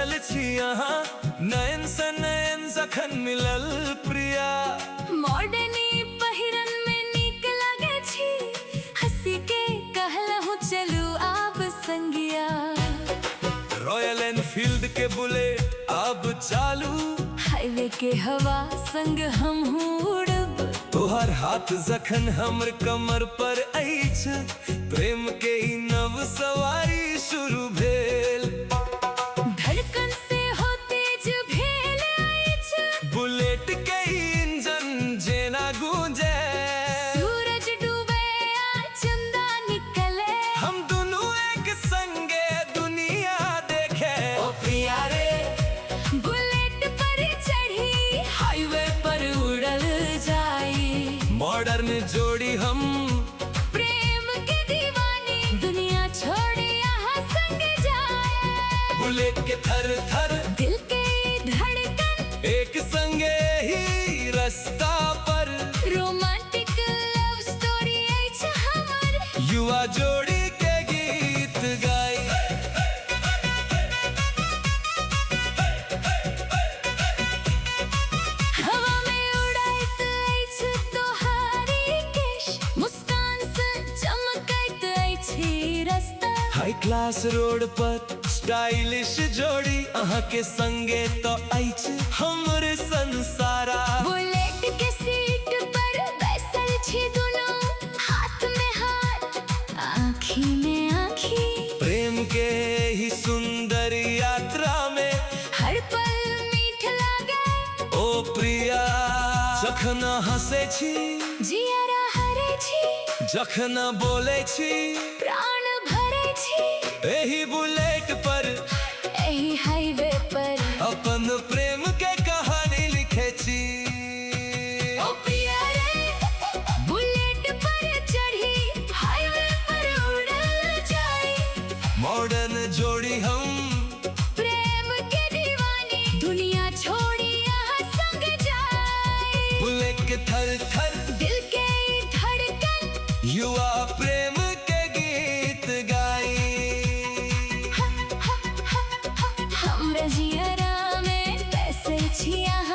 बैसल छी यहाँ, नयन से नयन जखन मिलल प्रिया। मॉडर्नी पहिरन में नीक लागे छी, हंसी के कहलहु चलू आब संगिया। रॉयल एनफील्ड के बुलेट अब चालू, हाईवे के हवा संग हम उड़ब। तोहर हाथ जखन हमर कमर पर अछि, प्रेम के ई नव सवारी शुरू भेल। धड़कन से हो तेज भेल अछि, बुलेट के ई इंजन जेना गूंजे। सूरज डूबे आ चंदा निकले, हम दुनू एक संगे दुनिया देखे। ओ प्रिया रे, बुलेट पर चढ़ी हाईवे पर उड़ल जाई। मॉडर्न जोड़ी हम, प्रेम के दीवानी, दुनिया छोड़ी यहाँ संग जाए। बुलेट के थर थर, दिल के धड़कन, एक संगे ही रास्ता पर। रोमांटिक लव स्टोरी अछि हमर, युवा जोड़ी के गीत गाई। हवा में उड़ाइत अछि तोहारी केश, मुस्कान से चमकैत अछि रास्ता। हाई क्लास रोड पर स्टाइलिश जोड़ी, अहाँ के संगे तो अछि हमर संसारा। बुलेट के सीट पर बैसल छी दोनों, हाथ में हाथ, आँखी में आँखी। प्रेम के ही सुंदर यात्रा में हर पल मीठ लागे। ओ प्रिया, जखन हंसे छी, जियरा हरे छी, जखन बोले छी, प्राण भरे छी। एही बुलेट पर, एही हाईवे पर, अपन प्रेम के कहानी लिखे छी। ओ प्रिया रे, बुलेट पर चढ़ी हाईवे पर उड़ल जाई। मॉडर्न जोड़ी हम, प्रेम के दीवानी, दुनिया छोड़ी यहाँ संग जाई। बुलेट के थर थर, दिल के धड़कन, युवा प्रेम के गीत गाई। हमरा जियरा में बैसल छी यहाँ।